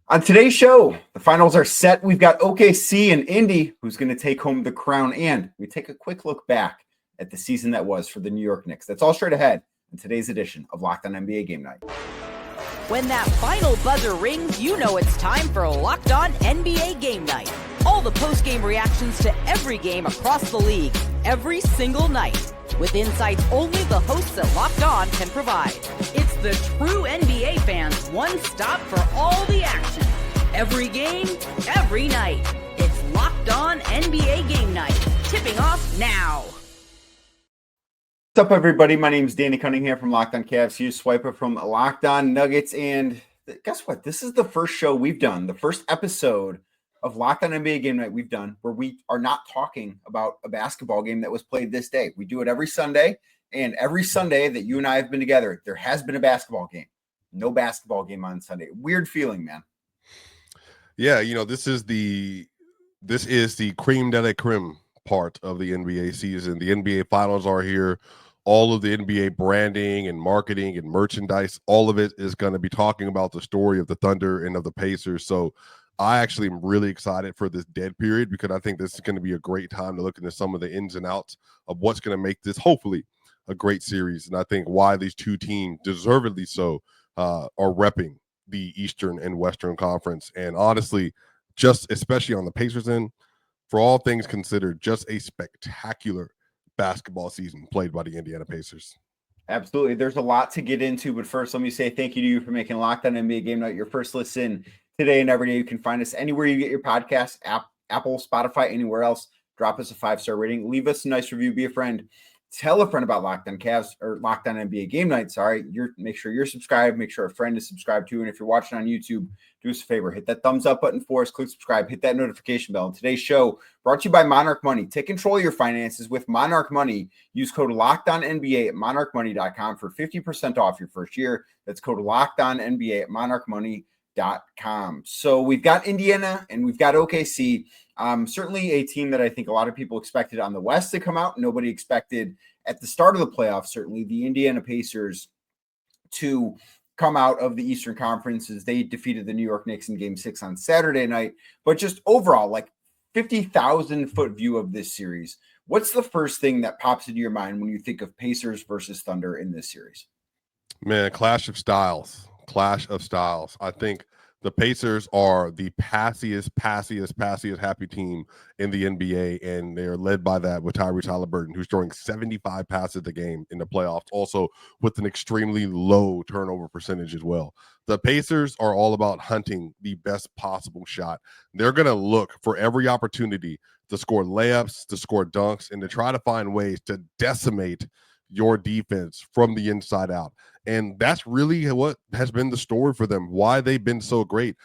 On today's show, the finals are set. We've got OKC and Indy, who's going to take home the crown, and we take a quick look back at the season that was for the New York Knicks. That's all straight ahead in today's edition of Locked On NBA Game Night. When that final buzzer rings, you know it's time for Locked On NBA Game Night. All the post-game reactions to every game across the league, every single night, with insights only the hosts at Locked On can provide. It's the true NBA fans' one stop for all the action. Every game, every night. It's Locked On NBA Game Night. Tipping off now. What's up, everybody? My name is Danny Cunningham from Locked On Cavs. Here's Swipa from Locked On Nuggets. And guess what? This is the first show we've done, the first episode of Locked On NBA Game Night we've done where we are not talking about a basketball game that was played this day. We do it every Sunday, and every Sunday that you and I have been together, there has been a basketball game. No basketball game on Sunday. Weird feeling, man. Yeah, this is the creme de la creme part of the NBA season. The NBA finals are here. All of the NBA branding and marketing and merchandise, all of it is going to be talking about the story of the Thunder and of the Pacers. So I actually am really excited for this dead period because I think this is going to be a great time to look into some of the ins and outs of what's going to make this hopefully a great series. And I think why these two teams, deservedly so, are repping the Eastern and Western Conference. And honestly, just especially on the Pacers end, for all things considered, just a spectacular basketball season played by the Indiana Pacers. Absolutely. There's a lot to get into, but first let me say thank you to you for making Locked On NBA Game Night your first listen today and every day. You can find us anywhere you get your podcasts, Apple, Spotify, anywhere else. Drop us a 5-star rating. Leave us a nice review. Be a friend. Tell a friend about Locked On Cavs or Locked On NBA Game Night. Make sure you're subscribed. Make sure a friend is subscribed too. And if you're watching on YouTube, do us a favor. Hit that thumbs up button for us. Click subscribe. Hit that notification bell. And today's show brought to you by Monarch Money. Take control of your finances with Monarch Money. Use code LOCKEDONNBA at monarchmoney.com for 50% off your first year. That's code LOCKEDONNBA at monarchmoney.com. So we've got Indiana and we've got OKC. Certainly a team that I think a lot of people expected on the West to come out. Nobody expected at the start of the playoffs, certainly the Indiana Pacers to come out of the Eastern Conference as they defeated the New York Knicks in Game 6 on Saturday night. But just overall, like 50,000 foot view of this series, what's the first thing that pops into your mind when you think of Pacers versus Thunder in this series? Man, clash of styles. I think the Pacers are the passiest happy team in the NBA, and they're led by that with Tyrese Haliburton, who's throwing 75 passes a game in the playoffs, also with an extremely low turnover percentage as well. The Pacers are all about hunting the best possible shot. They're going to look for every opportunity to score layups, to score dunks, and to try to find ways to decimate your defense from the inside out. And that's really what has been the story for them, why they've been so great.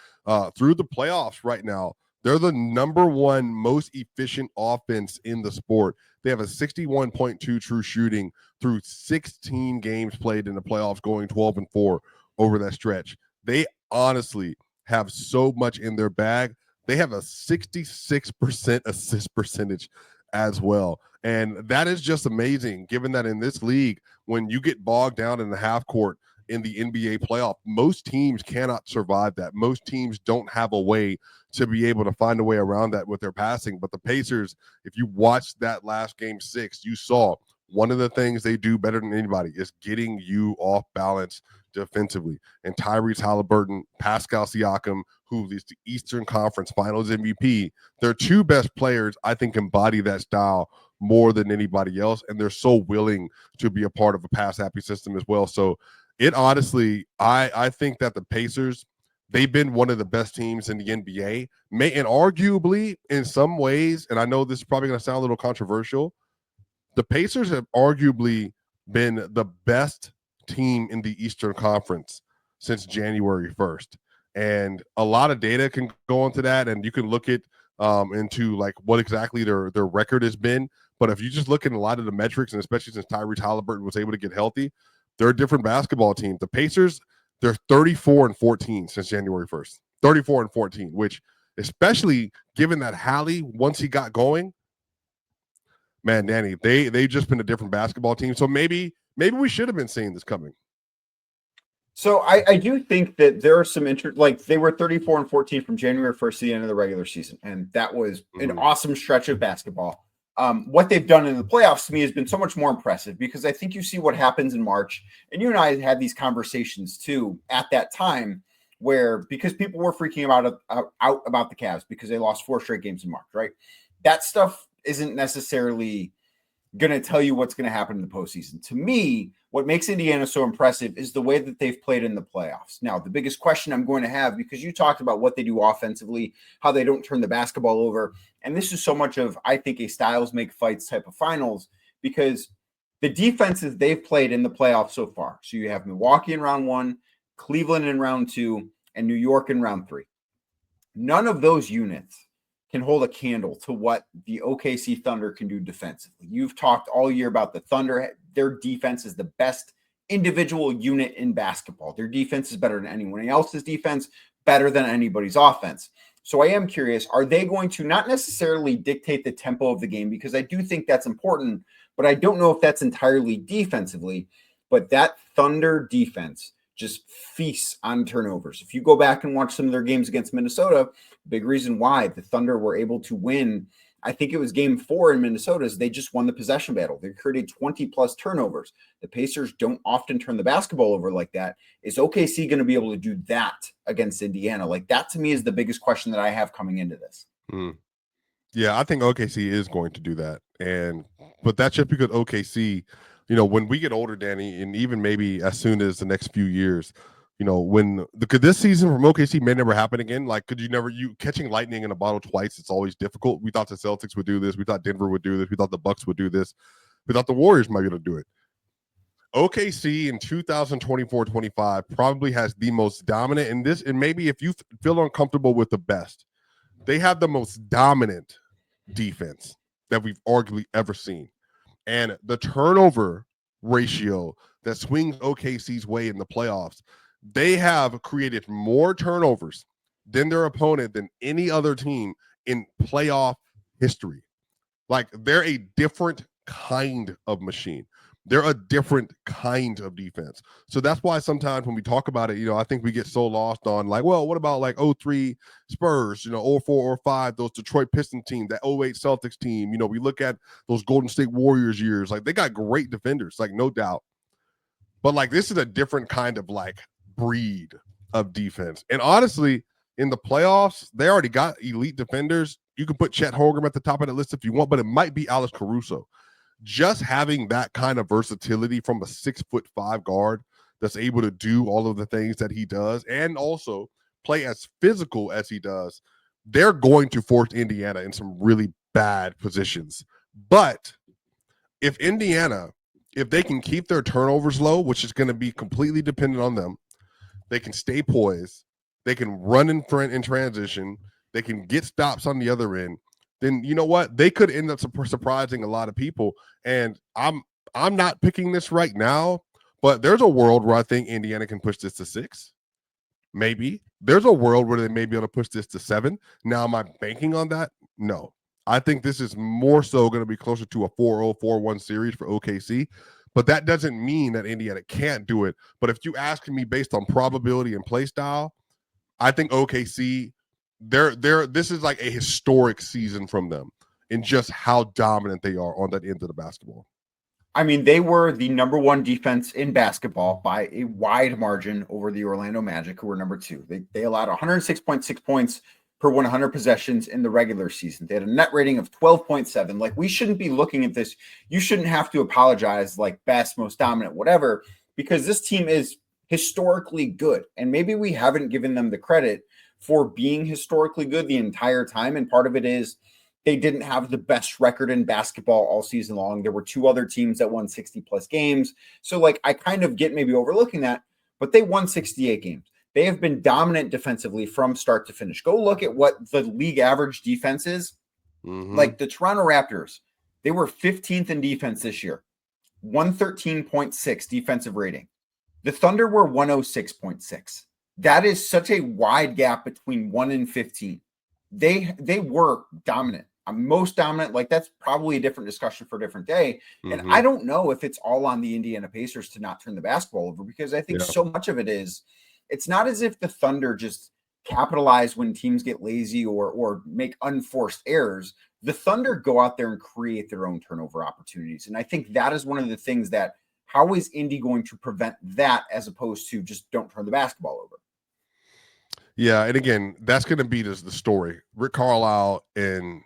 Through the playoffs right now, they're the number one most efficient offense in the sport. They have a 61.2 true shooting through 16 games played in the playoffs, going 12-4 over that stretch. They honestly have so much in their bag. They have a 66% assist percentage as well. And that is just amazing, given that in this league, when you get bogged down in the half court in the NBA playoff, most teams cannot survive that. Most teams don't have a way to be able to find a way around that with their passing. But the Pacers, if you watched that last Game 6, you saw one of the things they do better than anybody is getting you off balance defensively. And Tyrese Haliburton, Pascal Siakam, who is the Eastern Conference Finals MVP, their two best players, I think, embody that style more than anybody else, and they're so willing to be a part of a pass-happy system as well. So it honestly, I think that the Pacers, they've been one of the best teams in the NBA, and arguably in some ways, and I know this is probably going to sound a little controversial, the Pacers have arguably been the best team in the Eastern Conference since January 1st. And a lot of data can go into that, and you can look at into like what exactly their record has been. But if you just look at a lot of the metrics, and especially since Tyrese Haliburton was able to get healthy, they're a different basketball team. The Pacers, they're 34-14 since January 1st. 34-14, which, especially given that Hallie, once he got going, man, Danny, they've just been a different basketball team. So maybe we should have been seeing this coming. So I do think that there are some like they were 34-14 from January 1st to the end of the regular season, and that was an awesome stretch of basketball. What they've done in the playoffs to me has been so much more impressive because I think you see what happens in March, and you and I had these conversations too at that time, where because people were freaking out about the Cavs because they lost 4 straight games in March, right? That stuff isn't necessarily going to tell you what's going to happen in the postseason. To me, what makes Indiana so impressive is the way that they've played in the playoffs. Now, the biggest question I'm going to have, because you talked about what they do offensively, how they don't turn the basketball over, and this is so much of, I think, a styles make fights type of finals, because the defenses they've played in the playoffs so far. So you have Milwaukee in round 1, Cleveland in round 2, and New York in round 3. None of those units can hold a candle to what the OKC Thunder can do defensively. You've talked all year about the Thunder. Their defense is the best individual unit in basketball. Their defense is better than anyone else's defense, better than anybody's offense. So I am curious, are they going to not necessarily dictate the tempo of the game? Because I do think that's important, but I don't know if that's entirely defensively. But that Thunder defense just feasts on turnovers. If you go back and watch some of their games against Minnesota, big reason why the Thunder were able to win, I think it was game 4 in Minnesota, is they just won the possession battle. They created 20 plus turnovers. The Pacers don't often turn the basketball over like that. Is OKC going to be able to do that against Indiana? Like, that to me is the biggest question that I have coming into this. Yeah, I think OKC is going to do that. But that's just because OKC, when we get older, Danny, and even maybe as soon as the next few years, because this season from OKC may never happen again. Like, you catching lightning in a bottle twice, it's always difficult. We thought the Celtics would do this. We thought Denver would do this. We thought the Bucks would do this. We thought the Warriors might be able to do it. OKC in 2024-25 probably has the most dominant, and maybe if you feel uncomfortable with the best, they have the most dominant defense that we've arguably ever seen. And the turnover ratio that swings OKC's way in the playoffs, they have created more turnovers than their opponent than any other team in playoff history. Like, they're a different kind of machine. They're a different kind of defense. So that's why sometimes when we talk about it, I think we get so lost on like, well, what about like 03 Spurs, 04 or 05, those Detroit Pistons team, that 08 Celtics team. We look at those Golden State Warriors years, like they got great defenders, like no doubt. But like, this is a different kind of like breed of defense. And honestly, in the playoffs, they already got elite defenders. You can put Chet Holmgren at the top of the list if you want, but it might be Alex Caruso. Just having that kind of versatility from a 6'5" guard that's able to do all of the things that he does and also play as physical as he does, they're going to force Indiana in some really bad positions. But if they can keep their turnovers low, which is going to be completely dependent on them, they can stay poised, they can run in front in transition, they can get stops on the other end, then you know what? They could end up surprising a lot of people. And I'm not picking this right now, but there's a world where I think Indiana can push this to 6. Maybe. There's a world where they may be able to push this to 7. Now, am I banking on that? No. I think this is more so going to be closer to a 4-0, 4-1 series for OKC. But that doesn't mean that Indiana can't do it. But if you ask me based on probability and play style, I think OKC, this is like a historic season from them in just how dominant they are on that end of the basketball. I mean, they were the number 1 defense in basketball by a wide margin over the Orlando Magic, who were number 2. They allowed 106.6 points per 100 possessions in the regular season. They had a net rating of 12.7. Like, we shouldn't be looking at this. You shouldn't have to apologize like best, most dominant, whatever, because this team is historically good. And maybe we haven't given them the credit for being historically good the entire time. And part of it is they didn't have the best record in basketball all season long. There were 2 other teams that won 60 plus games. So like, I kind of get maybe overlooking that, but they won 68 games. They have been dominant defensively from start to finish. Go look at what the league average defense is. Like the Toronto Raptors, they were 15th in defense this year, 113.6 defensive rating. The Thunder were 106.6. That is such a wide gap between 1 and 15. They were dominant most dominant. Like, that's probably a different discussion for a different day. And Mm-hmm. I don't know if it's all on the Indiana Pacers to not turn the basketball over, because I think Yeah. so much of it is, it's not as if the Thunder just capitalize when teams get lazy or make unforced errors. The Thunder go out there and create their own turnover opportunities. And I think that is one of the things that, how is Indy going to prevent that as opposed to just don't turn the basketball over? Yeah, and again, that's going to be the story. Rick Carlisle and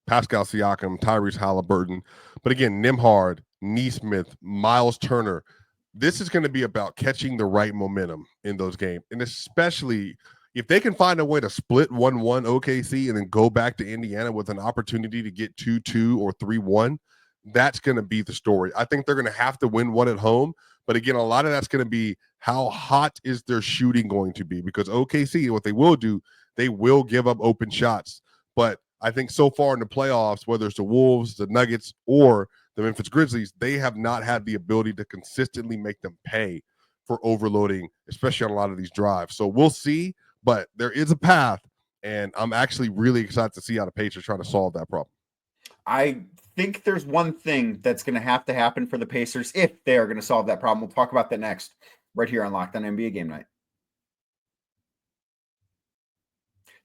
Pascal Siakam, Tyrese Haliburton. But again, Nembhard, Neesmith, Miles Turner. This is going to be about catching the right momentum in those games. And especially if they can find a way to split 1-1 OKC and then go back to Indiana with an opportunity to get 2-2 or 3-1, that's going to be the story. I think they're going to have to win one at home. But again, a lot of that's going to be how hot is their shooting going to be, because OKC, what they will do, they will give up open shots. But I think so far in the playoffs, whether it's the Wolves, the Nuggets, or the Memphis Grizzlies, they have not had the ability to consistently make them pay for overloading, especially on a lot of these drives. So we'll see, but there is a path, and I'm actually really excited to see how the Pacers try to solve that problem. I think there's one thing that's going to happen for the Pacers if they are going to solve that problem. We'll talk about that next, right here on Locked On NBA Game Night.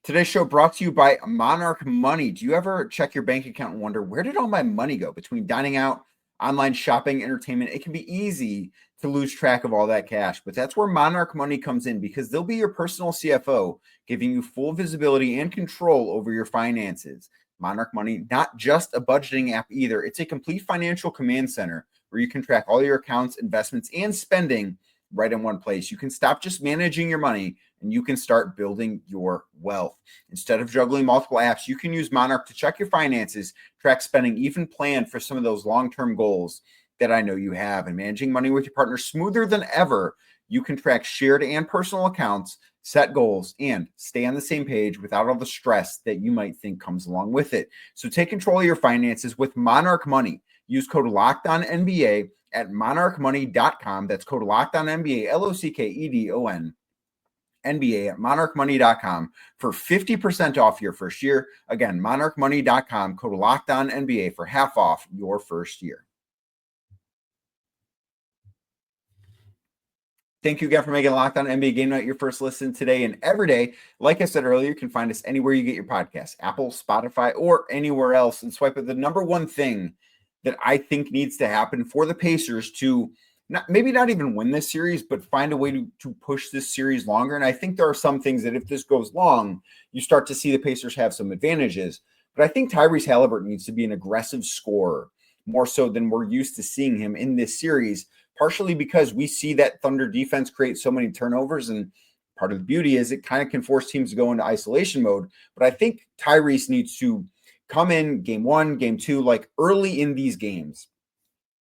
Today's show brought to you by Monarch Money. Do you ever check your bank account and wonder, where did all my money go? Between dining out, online shopping, entertainment, it can be easy to lose track of all that cash. But that's where Monarch Money comes in, because they'll be your personal CFO, giving you full visibility and control over your finances. Monarch Money, not just a budgeting app either. It's a complete financial command center where you can track all your accounts, investments, and spending right in one place. You can stop just managing your money and you can start building your wealth. Instead of juggling multiple apps, you can use Monarch to check your finances, track spending, even plan for some of those long-term goals that I know you have. And managing money with your partner smoother than ever. You can track shared and personal accounts, set goals, and stay on the same page without all the stress that you might think comes along with it. So take control of your finances with Monarch Money. Use code LOCKEDONNBA at monarchmoney.com. That's code LOCKEDONNBA, LOCKEDON. NBA at monarchmoney.com for 50% off your first year. Again, monarchmoney.com, code LOCKEDONNBA for half off your first year. Thank you again for making Locked On NBA Game Night your first listen today and every day. Like I said earlier, you can find us anywhere you get your podcasts, Apple, Spotify, or anywhere else. And Swipa, the number one thing that I think needs to happen for the Pacers to maybe not even win this series, but find a way to push this series longer. And I think there are some things that if this goes long, you start to see the Pacers have some advantages. But I think Tyrese Haliburton needs to be an aggressive scorer, more so than we're used to seeing him in this series, partially because we see that Thunder defense create so many turnovers. And part of the beauty is it kind of can force teams to go into isolation mode. But I think Tyrese needs to come in game one, game two, like early in these games.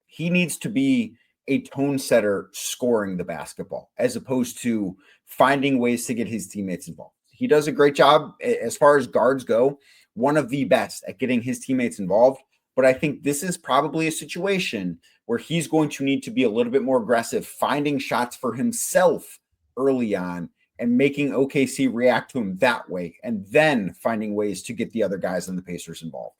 He needs to be a tone setter scoring the basketball as opposed to finding ways to get his teammates involved. He does a great job as far as guards go, one of the best at getting his teammates involved. But I think this is probably a situation where he's going to need to be a little bit more aggressive, finding shots for himself early on and making OKC react to him that way, and then finding ways to get the other guys on the Pacers involved.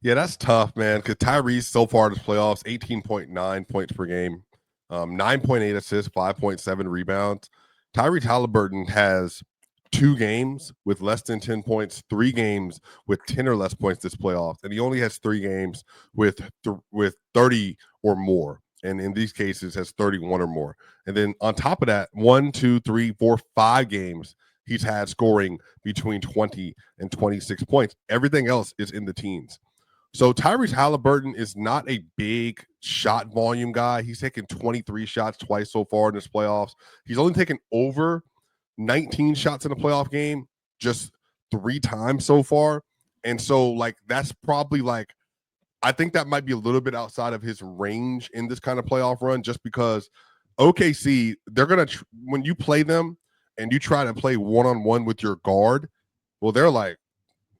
Yeah, that's tough, man, because Tyrese so far in the playoffs, 18.9 points per game, 9.8 assists, 5.7 rebounds. Tyrese Haliburton has 2 games with less than 10 points, 3 games with 10 or less points this playoffs, and he only has 3 games with 30 or more, and in these cases has 31 or more. And then on top of that, 1, 2, 3, 4, 5 games he's had scoring between 20 and 26 points. Everything else is in the teens. So Tyrese Haliburton is not a big shot volume guy. He's taken 23 shots twice so far in this playoffs. He's only taken over 19 shots in a playoff game just 3 times so far. And so, like, that's probably like, I think that might be a little bit outside of his range in this kind of playoff run, just because OKC, they're going to, when you play them and you try to play one-on-one with your guard, well, they're like,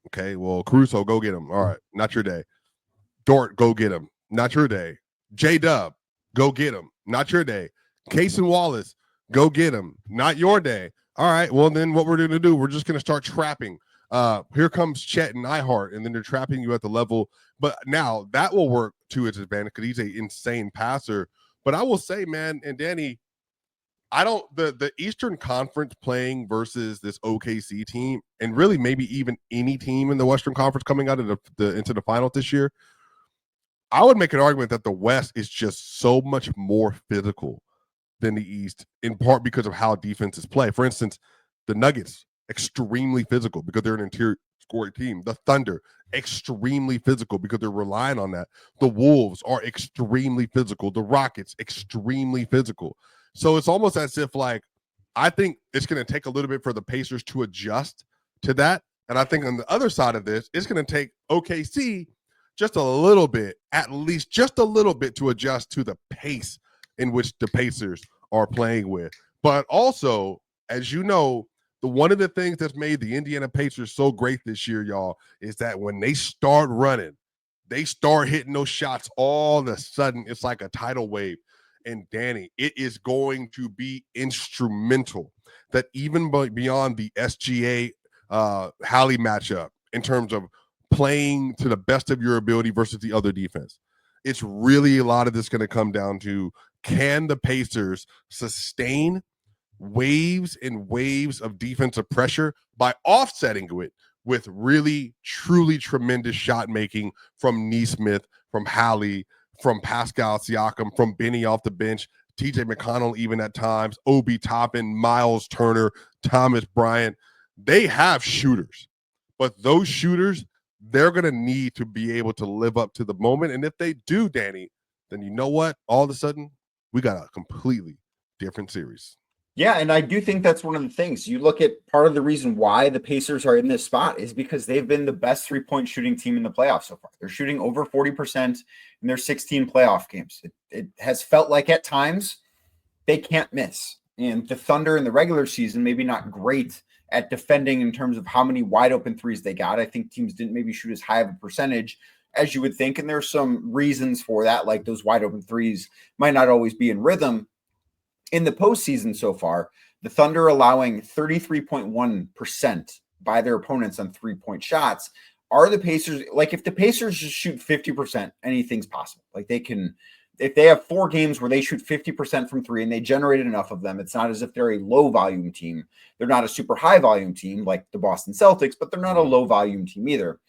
okay, well, Caruso, go get him. All right, not your day. Dort, go get him. Not your day. J-Dub, go get him. Not your day. Case and Wallace, go get him. Not your day. All right, well, then what we're going to do, we're just going to start trapping Here comes Chet and Neihart, and then they're trapping you at the level. But now that will work to his advantage because he's an insane passer. But I will say, man, and Danny, the Eastern Conference playing versus this OKC team, and really maybe even any team in the Western Conference coming out of into the finals this year, I would make an argument that the West is just so much more physical than the East, in part because of how defenses play. For instance, the Nuggets, extremely physical because they're an interior scoring team. The Thunder, extremely physical because they're relying on that. The Wolves are extremely physical. The Rockets, extremely physical. So it's almost as if, like, I think it's going to take a little bit for the Pacers to adjust to that. And I think on the other side of this, it's going to take OKC just a little bit, at least just a little bit, to adjust to the pace in which the Pacers are playing with. But also, as you know, one of the things that's made the Indiana Pacers so great this year, y'all, is that when they start running, they start hitting those shots, all of a sudden it's like a tidal wave. And Danny, it is going to be instrumental that even beyond the SGA Hallie matchup, in terms of playing to the best of your ability versus the other defense, it's really a lot of this going to come down to, can the Pacers sustain waves and waves of defensive pressure by offsetting it with really, truly tremendous shot making from Nesmith, from Hallie, from Pascal Siakam, from Benny off the bench, TJ McConnell even at times, Obi Toppin, Miles Turner, Thomas Bryant. They have shooters, but those shooters, they're going to need to be able to live up to the moment. And if they do, Danny, then you know what? All of a sudden, we got a completely different series. Yeah, and I do think that's one of the things. You look at part of the reason why the Pacers are in this spot is because they've been the best three-point shooting team in the playoffs so far. They're shooting over 40% in their 16 playoff games. It has felt like at times they can't miss. And the Thunder in the regular season, maybe not great at defending in terms of how many wide open threes they got. I think teams didn't maybe shoot as high of a percentage as you would think. And there's some reasons for that, like those wide open threes might not always be in rhythm. In the postseason so far, the Thunder allowing 33.1% by their opponents on three-point shots. Are the Pacers, like, if the Pacers just shoot 50%, anything's possible. Like, they can, if they have 4 games where they shoot 50% from three and they generated enough of them, it's not as if they're a low volume team. They're not a super high volume team like the Boston Celtics, but they're not a low volume team either.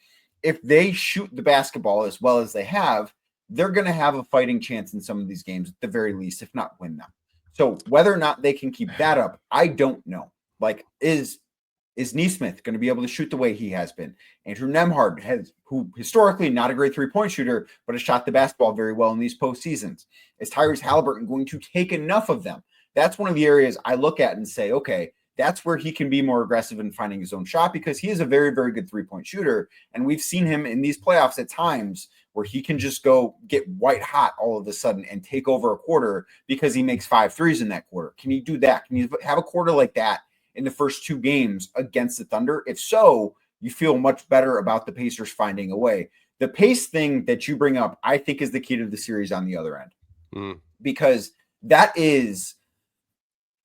If they shoot the basketball as well as they have, they're going to have a fighting chance in some of these games at the very least, if not win them. So whether or not they can keep that up, I don't know. Like, is Nesmith going to be able to shoot the way he has been? Andrew Nembhard, who historically not a great three-point shooter, but has shot the basketball very well in these postseasons. Is Tyrese Haliburton going to take enough of them? That's one of the areas I look at and say, okay, that's where he can be more aggressive in finding his own shot, because he is a very, very good three-point shooter. And we've seen him in these playoffs at times where he can just go get white hot all of a sudden and take over a quarter because he makes 5 threes in that quarter. Can he do that? Can you have a quarter like that in the first 2 games against the Thunder? If so, you feel much better about the Pacers finding a way. The pace thing that you bring up, I think, is the key to the series on the other end. Because that is,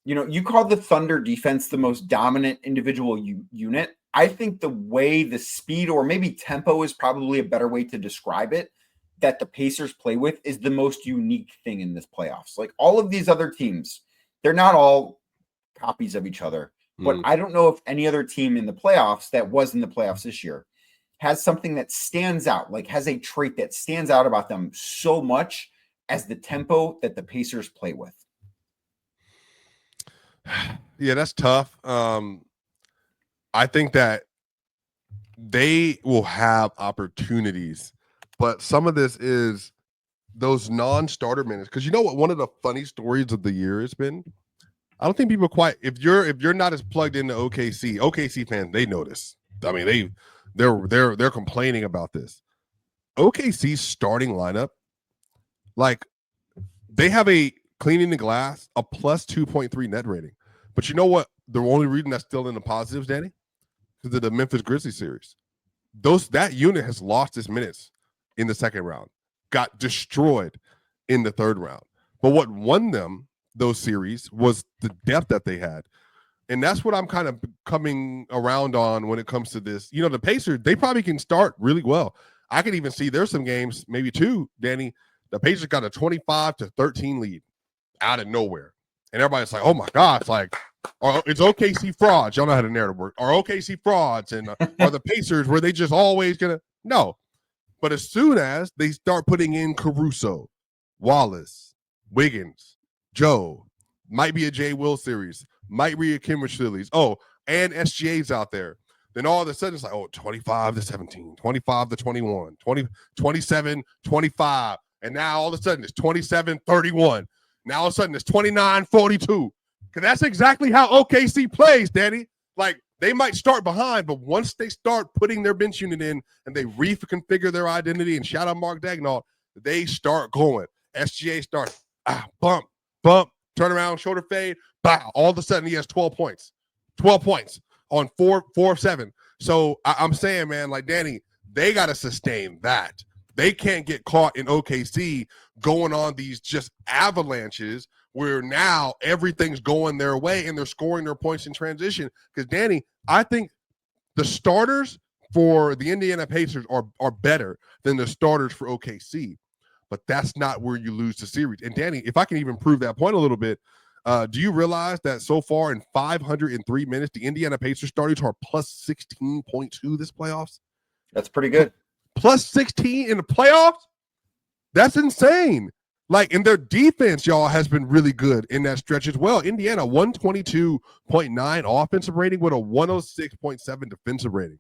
you know, you call the Thunder defense the most dominant individual unit. I think the way the speed, or maybe tempo is probably a better way to describe it, that the Pacers play with is the most unique thing in this playoffs. Like, all of these other teams, they're not all copies of each other. But I don't know if any other team in the playoffs that was in the playoffs this year has something that stands out, like has a trait that stands out about them so much as the tempo that the Pacers play with. Yeah, that's tough. I think that they will have opportunities, but some of this is those non-starter minutes. Because you know what, one of the funny stories of the year has been, I don't think people quite, if you're not as plugged into OKC fans, they notice. I mean, they're complaining about this. OKC's starting lineup, like, they have a cleaning the glass, a plus 2.3 net rating. But you know what? The only reason that's still in the positives, Danny, because of the Memphis Grizzlies series. That unit has lost its minutes in the second round, got destroyed in the third round. But what won them those series was the depth that they had. And that's what I'm kind of coming around on when it comes to this. You know, the Pacers, they probably can start really well. I could even see there's some games, maybe two, Danny. The Pacers got a 25-13 lead out of nowhere. And everybody's like, oh my gosh, like, it's OKC frauds. Y'all know how the narrative works. Are OKC frauds and are the Pacers where they just always going to? No. But as soon as they start putting in Caruso, Wallace, Wiggins, Joe, might be a Jay Will series, might be a Kimmich series. Oh, and SGA's out there. Then all of a sudden it's like, 25-17, 25-21, 27-25. And now all of a sudden it's 27-31. Now all of a sudden it's 29-42. Because that's exactly how OKC plays, Danny. Like, they might start behind, but once they start putting their bench unit in and they reconfigure their identity, and shout out Mark Daignault, they start going. SGA starts, bump, turn around, shoulder fade, bow. All of a sudden he has 12 points. 12 points on 4 of 7. So I'm saying, man, like, Danny, they got to sustain that. They can't get caught in OKC going on these just avalanches where now everything's going their way and they're scoring their points in transition. Because, Danny, I think the starters for the Indiana Pacers are better than the starters for OKC. But that's not where you lose the series. And, Danny, if I can even prove that point a little bit, do you realize that so far in 503 minutes, the Indiana Pacers starters are plus 16.2 this playoffs? That's pretty good. Plus 16 in the playoffs? That's insane. Like, and their defense, y'all, has been really good in that stretch as well. Indiana, 122.9 offensive rating with a 106.7 defensive rating.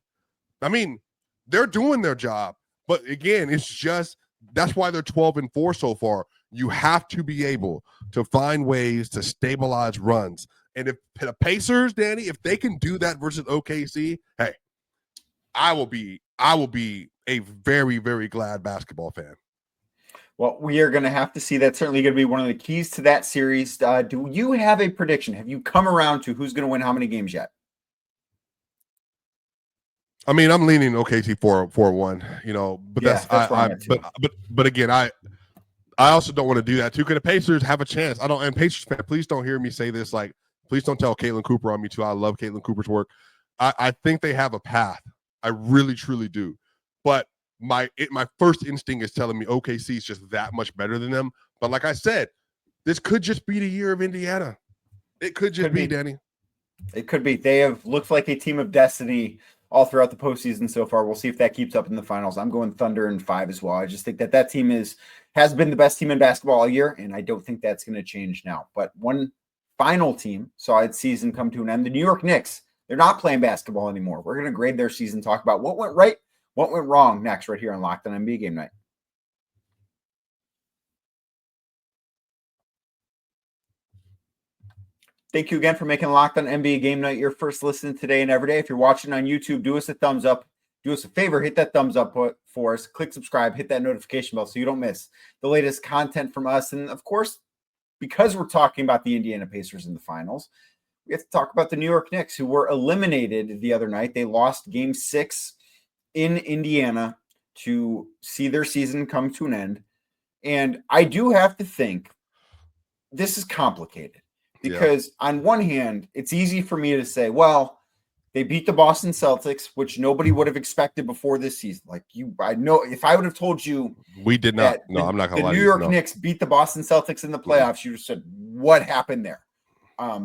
I mean, they're doing their job. But, again, it's just that's why they're 12-4 so far. You have to be able to find ways to stabilize runs. And if the Pacers, Danny, if they can do that versus OKC, hey, I will be a very, very glad basketball fan. Well, we are going to have to see. That's certainly going to be one of the keys to that series. Do you have a prediction? Have you come around to who's going to win how many games yet? I mean, I'm leaning OKC 4-1, you know, but but again, I also don't want to do that too. Because the Pacers have a chance. And Pacers fan, please don't hear me say this. Like, please don't tell Caitlin Cooper on me too. I love Caitlin Cooper's work. I think they have a path. I really, truly do. But my first instinct is telling me OKC is just that much better than them. But like I said, this could just be the year of Indiana. It could just be, Danny. It could be. They have looked like a team of destiny all throughout the postseason so far. We'll see if that keeps up in the finals. I'm going Thunder in 5 as well. I just think that team has been the best team in basketball all year, and I don't think that's going to change now. But one final team saw its season come to an end. The New York Knicks. They're not playing basketball anymore. We're going to grade their season, talk about what went right, what went wrong next right here on Locked On NBA Game Night. Thank you again for making Locked On NBA Game Night your first listen today and every day. If you're watching on YouTube, do us a thumbs up. Do us a favor, hit that thumbs up for us. Click subscribe, hit that notification bell so you don't miss the latest content from us. And, of course, because we're talking about the Indiana Pacers in the finals, we have to talk about the New York Knicks, who were eliminated the other night. They lost Game 6 in Indiana to see their season come to an end. And I do have to think this is complicated because on one hand, it's easy for me to say, well, they beat the Boston Celtics, which nobody would have expected before this season. Like, I know if I would have told you we did not. No, I'm not going to lie. The New York Knicks beat the Boston Celtics in the playoffs. You just said, what happened there?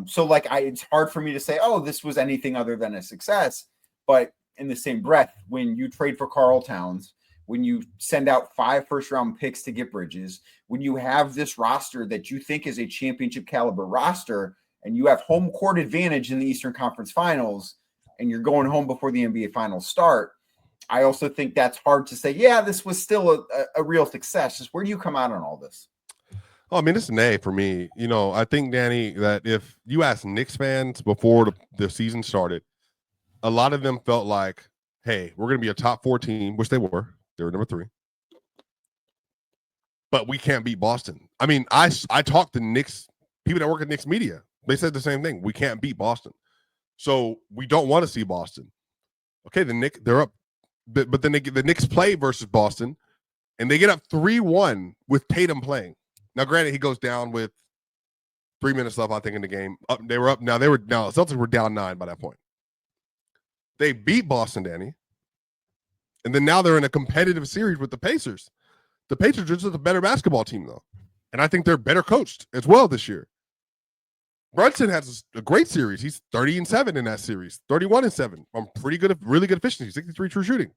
So it's hard for me to say, oh, this was anything other than a success. But in the same breath, when you trade for Karl Towns, when you send out 5 first-round picks to get Bridges, when you have this roster that you think is a championship caliber roster, and you have home court advantage in the Eastern Conference Finals, and you're going home before the NBA Finals start, I also think that's hard to say, yeah, this was still a real success. Just where do you come out on all this? Oh, I mean, it's an A for me. You know, I think, Danny, that if you ask Knicks fans before the season started, a lot of them felt like, hey, we're going to be a top 4 team, which they were. They were number 3. But we can't beat Boston. I mean, I talked to Knicks, people that work at Knicks media. They said the same thing. We can't beat Boston. So we don't want to see Boston. Okay, they're up. But then the Knicks play versus Boston, and they get up 3-1 with Tatum playing. Now, granted, he goes down with 3 minutes left, I think, in the game. They were up. Now Celtics were down 9 by that point. They beat Boston, Danny. And then now they're in a competitive series with the Pacers. The Pacers are just a better basketball team, though. And I think they're better coached as well this year. Brunson has a great series. He's 30-7 in that series, 31-7 on really good efficiency, 63 true shooting.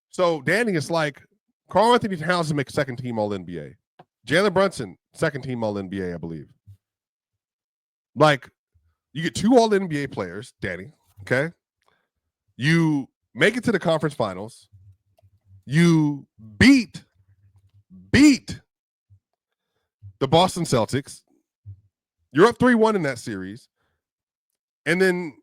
So, Danny, it's like Karl Anthony Towns to make second team All NBA. Jalen Brunson, second team All NBA, I believe. Like, you get 2 All NBA players, Danny, okay? You make it to the conference finals. You beat the Boston Celtics. You're up 3-1 in that series. And then,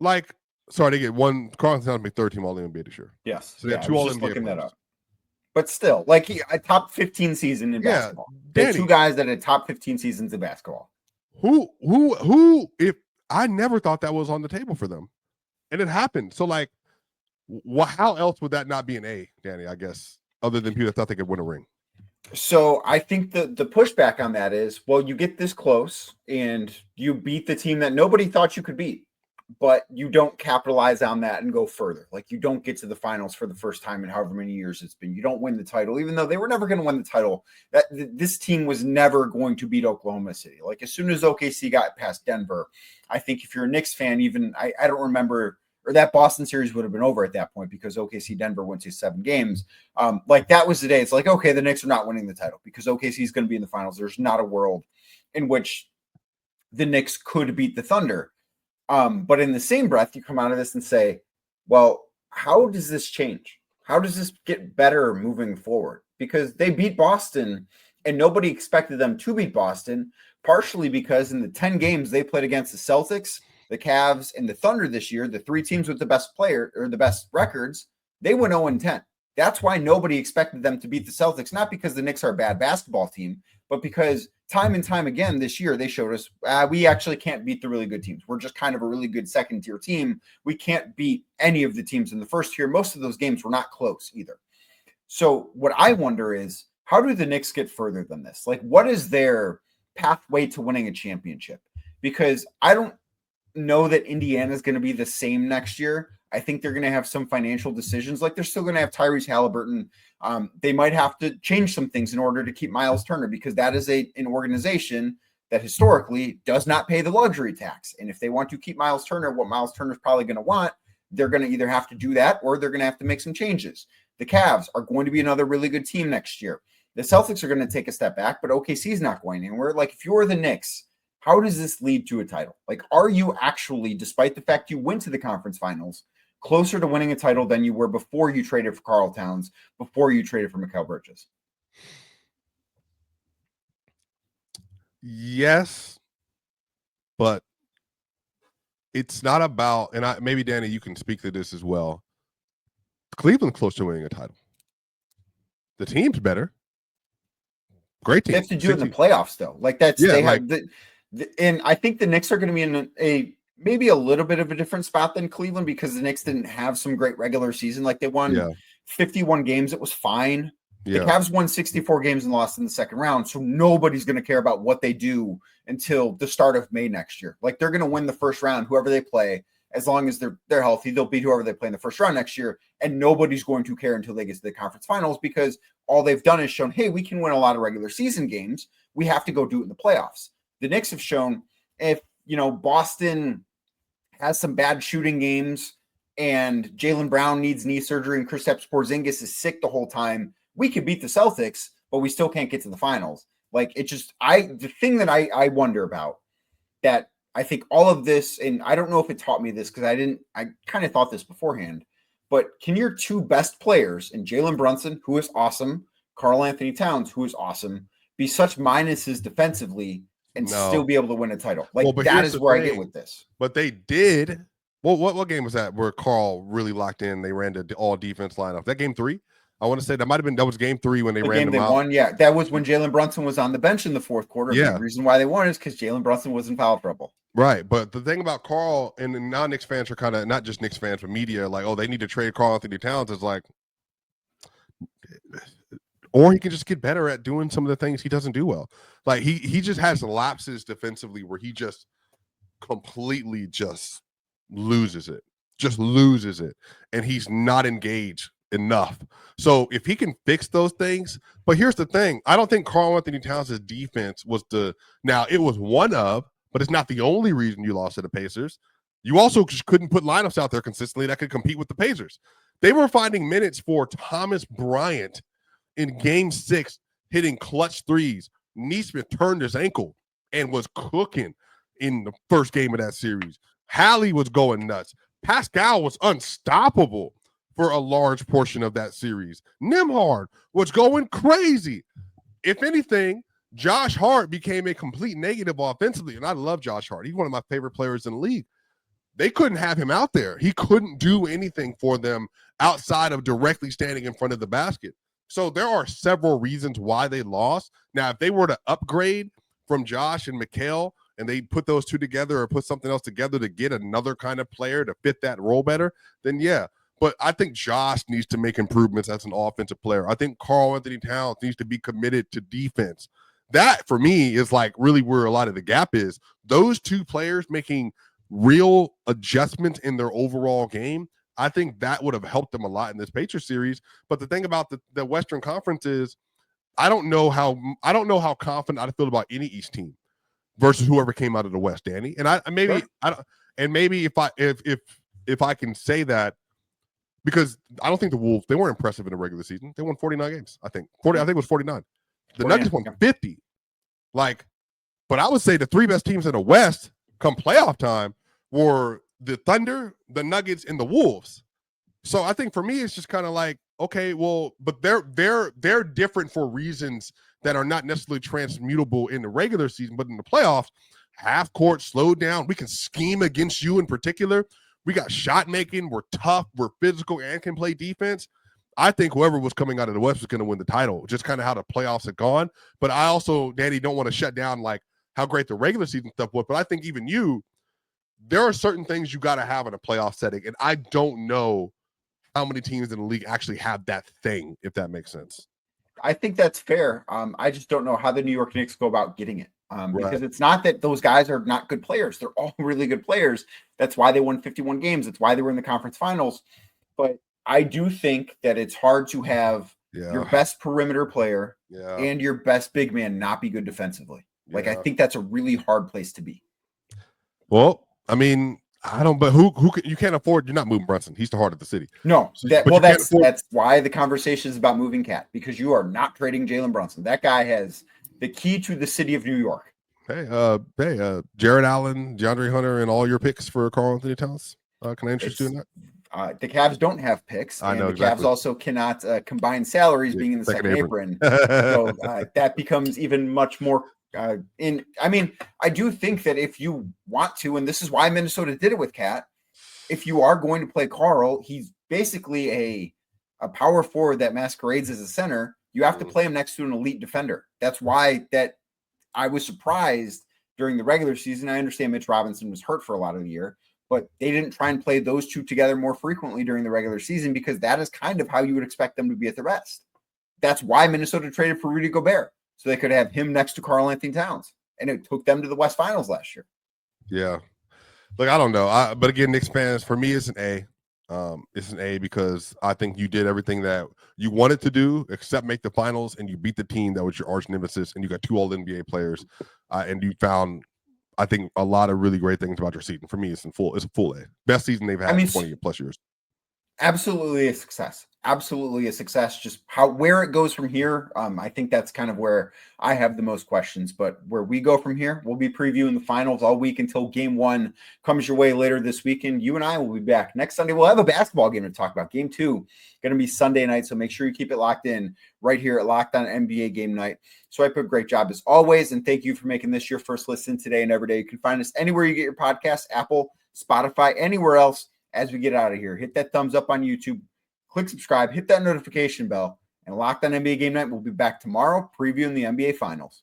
like, sorry, they get one. Karl Towns made third team All NBA this year. Yes. So they have 2 All NBA looking players. that up. But still, like a top 15 season in basketball. They're 2 guys that had top 15 seasons in basketball. Who, if I never thought that was on the table for them. And it happened. So, like, how else would that not be an A, Danny, I guess, other than people that thought they could win a ring? So I think the pushback on that is, well, you get this close and you beat the team that nobody thought you could beat, but you don't capitalize on that and go further. Like, you don't get to the finals for the first time in however many years it's been. You don't win the title, even though they were never going to win the title. This team was never going to beat Oklahoma City. Like, as soon as OKC got past Denver, I think if you're a Knicks fan, even I don't remember, or that Boston series would have been over at that point because OKC Denver went to 7 games. Like, that was the day. It's like, okay, the Knicks are not winning the title because OKC is going to be in the finals. There's not a world in which the Knicks could beat the Thunder. But in the same breath, you come out of this and say, well, how does this change? How does this get better moving forward? Because they beat Boston and nobody expected them to beat Boston, partially because in the 10 games they played against the Celtics, the Cavs, and the Thunder this year, the 3 teams with the best player or the best records, they went 0-10. That's why nobody expected them to beat the Celtics, not because the Knicks are a bad basketball team, but because time and time again this year, they showed us we actually can't beat the really good teams. We're just kind of a really good second-tier team. We can't beat any of the teams in the first tier. Most of those games were not close either. So what I wonder is, how do the Knicks get further than this? Like, what is their pathway to winning a championship? Because I don't know that Indiana is going to be the same next year. I think they're going to have some financial decisions. Like, they're still going to have Tyrese Haliburton. They might have to change some things in order to keep Miles Turner, because that is an organization that historically does not pay the luxury tax. And if they want to keep Miles Turner, what Miles Turner is probably going to want, they're going to either have to do that or they're going to have to make some changes. The Cavs are going to be another really good team next year. The Celtics are going to take a step back, but OKC is not going anywhere. Like, if you're the Knicks, how does this lead to a title? Like, are you actually, despite the fact you went to the conference finals, closer to winning a title than you were before you traded for Karl Towns, before you traded for Mikal Bridges? Yes, but it's not about, and maybe Danny, you can speak to this as well. Cleveland's close to winning a title. The team's better. Great team. They have to do it in the playoffs, though. Like, that's, yeah, they have and I think the Knicks are going to be in maybe a little bit of a different spot than Cleveland, because the Knicks didn't have some great regular season. Like, they won 51 games. It was fine. The Cavs won 64 games and lost in the second round. So nobody's going to care about what they do until the start of May next year. Like, they're going to win the first round, whoever they play. As long as they're healthy, they'll beat whoever they play in the first round next year. And nobody's going to care until they get to the conference finals, because all they've done is shown, hey, we can win a lot of regular season games. We have to go do it in the playoffs. The Knicks have shown, if, Boston has some bad shooting games and Jaylen Brown needs knee surgery and Kristaps Porzingis is sick the whole time, we could beat the Celtics, but we still can't get to the finals. Like, it just, the thing that I wonder about, that I think all of this, and I don't know if it taught me this, because I kind of thought this beforehand, but can your 2 best players, in Jalen Brunson, who is awesome, Karl Anthony Towns, who is awesome, be such minuses defensively and still be able to win a title? Like, that is where I get with this. But they did. Well, what game was that where Karl really locked in? They ran the all defense lineup. That game 3? I want to say that was game 3 when they ran them out. Won, yeah. That was when Jalen Brunson was on the bench in the fourth quarter. Yeah. The reason why they won is because Jalen Brunson was in foul trouble. Right. But the thing about Karl, and now Knicks fans are kind of, not just Knicks fans, but media, like, oh, they need to trade Karl Anthony Towns. Is like, or he can just get better at doing some of the things he doesn't do well. Like he just has lapses defensively where he just completely just loses it, and he's not engaged enough. So if he can fix those things, but here's the thing, I don't think Karl Anthony Towns' defense was it was one of, but it's not the only reason you lost to the Pacers. You also just couldn't put lineups out there consistently that could compete with the Pacers. They were finding minutes for Thomas Bryant in game 6, hitting clutch threes. Neesmith turned his ankle and was cooking in the first game of that series. Hallie was going nuts. Pascal was unstoppable for a large portion of that series. Nembhard was going crazy. If anything, Josh Hart became a complete negative offensively, and I love Josh Hart. He's one of my favorite players in the league. They couldn't have him out there. He couldn't do anything for them outside of directly standing in front of the basket. So there are several reasons why they lost. Now, if they were to upgrade from Josh and Mikal, and they put those two together or put something else together to get another kind of player to fit that role better, then yeah. But I think Josh needs to make improvements as an offensive player. I think Karl Anthony Towns needs to be committed to defense. That, for me, is like really where a lot of the gap is. Those two players making real adjustments in their overall game, I think that would have helped them a lot in this Pacers series. But the thing about the Western Conference is I don't know how confident I feel about any East team versus whoever came out of the West, Danny. And maybe if I can say that, because I don't think the Wolves, they weren't impressive in the regular season. They won 49 games, I think. I think it was 49. The Nuggets won 50. But I would say the three best teams in the West come playoff time were the Thunder, the Nuggets, and the Wolves. So I think for me, it's just kind of like, okay, well, but they're different for reasons that are not necessarily transmutable in the regular season, but in the playoffs, half court, slowed down. We can scheme against you in particular. We got shot making. We're tough. We're physical and can play defense. I think whoever was coming out of the West was going to win the title, just kind of how the playoffs had gone. But I also, Danny, don't want to shut down like how great the regular season stuff was. But I think even there are certain things you got to have in a playoff setting. And I don't know how many teams in the league actually have that thing, if that makes sense. I think that's fair. I just don't know how the New York Knicks go about getting it. Because it's not that those guys are not good players. They're all really good players. That's why they won 51 games. That's why they were in the conference finals. But I do think that it's hard to have your best perimeter player and your best big man not be good defensively. Like, I think that's a really hard place to be. Well, I mean, I don't, but who you can't afford, you're not moving Brunson. He's the heart of the city. No, that's why the conversation is about moving Cat, because you are not trading Jalen Brunson. That guy has the key to the city of New York. Hey, Jared Allen, DeAndre Hunter, and all your picks for Karl Anthony Towns. Can I interest you in that? The Cavs don't have picks. I know the Cavs also cannot combine salaries being in the second apron. So that becomes even much more I do think that if you want to, and this is why Minnesota did it with Cat, if you are going to play Karl, he's basically a power forward that masquerades as a center. You have to play him next to an elite defender. That's why that I was surprised during the regular season. I understand Mitch Robinson was hurt for a lot of the year, but they didn't try and play those two together more frequently during the regular season, because that is kind of how you would expect them to be at their best. That's why Minnesota traded for Rudy Gobert, so they could have him next to Karl Anthony Towns. And it took them to the West Finals last year. Yeah. Look, I don't know. But again, Knicks fans, for me, it's an A. It's an A because I think you did everything that you wanted to do except make the finals, and you beat the team that was your arch nemesis, and you got 2 All-NBA players, and you found, I think, a lot of really great things about your season. For me, it's a full A. Best season they've had in 20 plus years. Absolutely a success. Absolutely a success. Just where it goes from here, I think that's kind of where I have the most questions. But where we go from here, we'll be previewing the finals all week until Game 1 comes your way later this weekend. You and I will be back next Sunday. We'll have a basketball game to talk about. Game 2 going to be Sunday night, so make sure you keep it locked in right here at Locked On NBA Game Night. Swipa, great job as always, and thank you for making this your first listen today and every day. You can find us anywhere you get your podcasts, Apple, Spotify, anywhere else. As we get out of here, hit that thumbs up on YouTube, click subscribe, hit that notification bell, and Locked On NBA Game Night. We'll be back tomorrow previewing the NBA Finals.